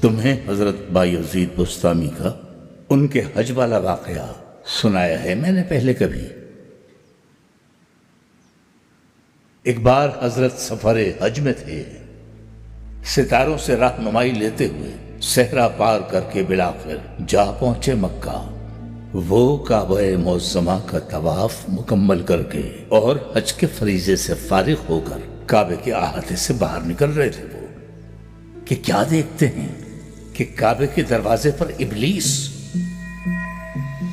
تمہیں حضرت بایزید بستامی کا ان کے حج والا واقعہ سنایا ہے میں نے پہلے کبھی؟ ایک بار حضرت سفر حج میں تھے، ستاروں سے رہنمائی لیتے ہوئے صحرا پار کر کے بالآخر جا پہنچے مکہ۔ وہ کعبہ معظمہ کا طواف مکمل کر کے اور حج کے فریضے سے فارغ ہو کر کعبے کے احاطے سے باہر نکل رہے تھے وہ کہ کیا دیکھتے ہیں کہ کعبے کے دروازے پر ابلیس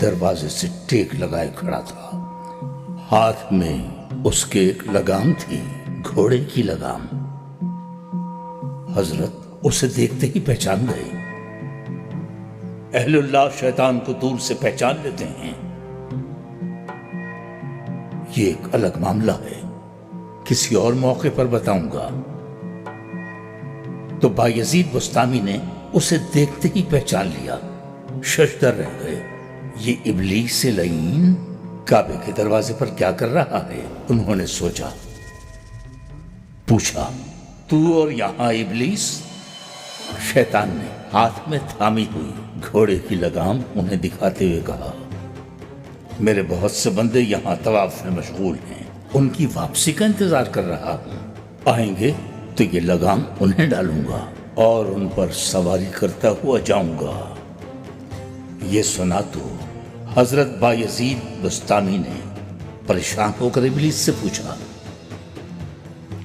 دروازے سے ٹیک لگائے کھڑا تھا۔ ہاتھ میں اس کے ایک لگام تھی، گھوڑے کی لگام۔ حضرت اسے دیکھتے ہی پہچان گئے۔ اہل اللہ شیطان کو دور سے پہچان لیتے ہیں، یہ ایک الگ معاملہ ہے، کسی اور موقع پر بتاؤں گا۔ تو بایزید بستامی نے اسے دیکھتے ہی پہچان لیا، ششدر رہ گئے۔ یہ ابلیس لعین کعبے کے دروازے پر کیا کر رہا ہے؟ انہوں نے سوچا، پوچھا، تو اور یہاں ابلیس؟ شیطان نے ہاتھ میں تھامی ہوئی گھوڑے کی لگام انہیں دکھاتے ہوئے کہا، میرے بہت سے بندے یہاں طواف میں مشغول ہیں، ان کی واپسی کا انتظار کر رہا ہوں، آئیں گے تو یہ لگام انہیں ڈالوں گا اور ان پر سواری کرتا ہوا جاؤں گا۔ یہ سنا تو حضرت بایزید بستامی نے پریشان ہو کر ابلیس سے پوچھا،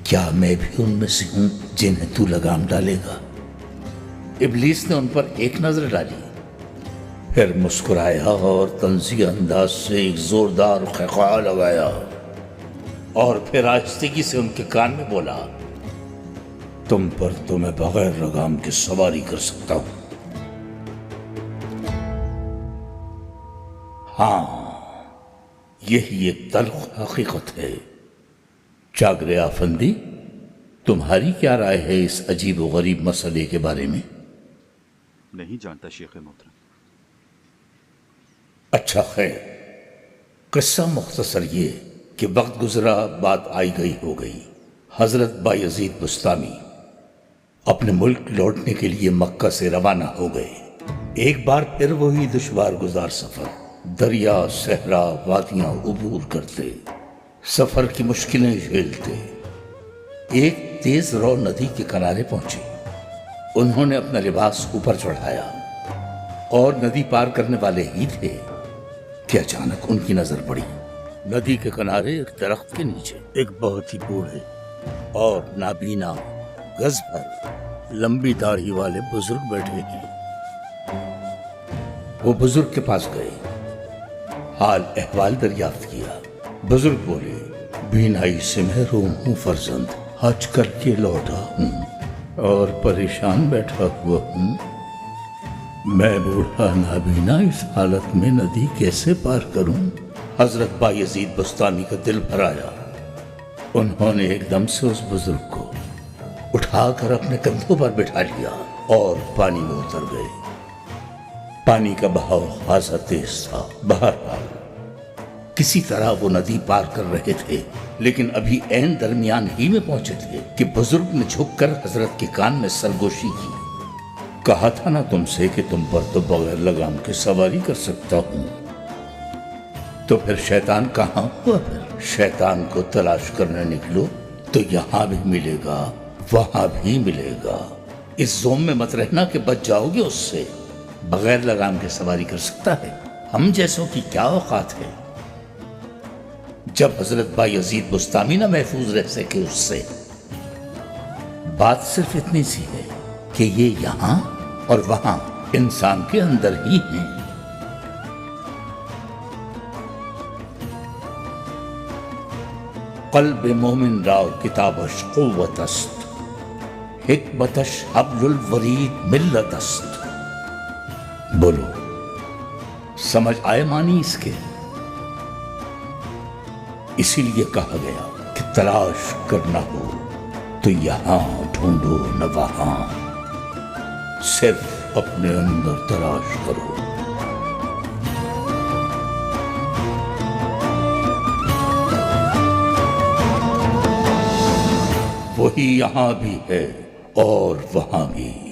کیا میں بھی ان میں سے ہوں جنہیں تو لگام ڈالے گا؟ ابلیس نے ان پر ایک نظر ڈالی، پھر مسکرایا اور طنزیہ انداز سے ایک زوردار خیخا لگایا اور پھر آہستگی سے ان کے کان میں بولا، تم پر تو میں بغیر لگام کے سواری کر سکتا ہوں۔ ہاں، یہی ایک تلخ حقیقت ہے۔ جاگرے آفندی، تمہاری کیا رائے ہے اس عجیب و غریب مسئلے کے بارے میں؟ نہیں جانتا شیخ محترم۔ اچھا خیر، قصہ مختصر یہ کہ وقت گزرا، بات آئی گئی ہو گئی۔ حضرت بایزید بستامی اپنے ملک لوٹنے کے لیے مکہ سے روانہ ہو گئے۔ ایک بار پھر وہی دشوار گزار سفر، دریا، صحرا، وادیاں عبور کرتے، سفر کی مشکلیں جھیلتے۔ ایک تیز رو ندی کے کنارے پہنچے۔ انہوں نے اپنا لباس اوپر چڑھایا اور ندی پار کرنے والے ہی تھے کہ اچانک ان کی نظر پڑی۔ ندی کے کنارے ایک درخت کے نیچے ایک بہت ہی بوڑھے اور نابینا، گز بھر لمبی داڑھی والے بزرگ بیٹھے ہیں۔ وہ بزرگ کے پاس گئے، حال احوال دریافت کیا۔ بزرگ بولے، بینائی سے محروم ہوں فرزند، حج کر کے لوٹا ہوں اور پریشان بیٹھا ہوا ہوں۔ میں بوڑھا نابینا اس حالت میں ندی کیسے پار کروں؟ حضرت بایزید بستامی کا دل بھر آیا۔ انہوں نے ایک دم سے اس بزرگ کو اٹھا کر اپنے کندھوں پر بٹھا لیا اور پانی میں اتر گئے۔ پانی کا بہاؤ خاصا تیز تھا۔ بہرحال کسی طرح وہ ندی پار کر رہے تھے، لیکن ابھی عین درمیان ہی میں پہنچے تھے کہ بزرگ نے جھک کر حضرت کے کان میں سرگوشی کی۔ کہا تھا نا تم سے کہ تم پر تو بغیر لگام کے سواری کر سکتا ہوں۔ تو پھر شیطان کہاں ہوا؟ پھر شیطان کو تلاش کرنے نکلو تو یہاں بھی ملے گا، وہاں بھی ملے گا۔ اس زوم میں مت رہنا کہ بچ جاؤ گے اس سے۔ بغیر لگام کے سواری کر سکتا ہے، ہم جیسوں کی کیا اوقات ہے؟ جب حضرت بایزید بستامی نہ محفوظ رہ سکے اس سے، بات صرف اتنی سی ہے کہ یہ یہاں اور وہاں انسان کے اندر ہی ہیں۔ قلب مومن را کتابش قوت است، حکمتش حبل الورید ملت است۔ بولو، سمجھ آئے معنی اس کے؟ اسی لیے کہا گیا کہ تلاش کرنا ہو تو یہاں ڈھونڈو نہ وہاں، صرف اپنے اندر تلاش کرو۔ وہی یہاں بھی ہے اور وہاں بھی۔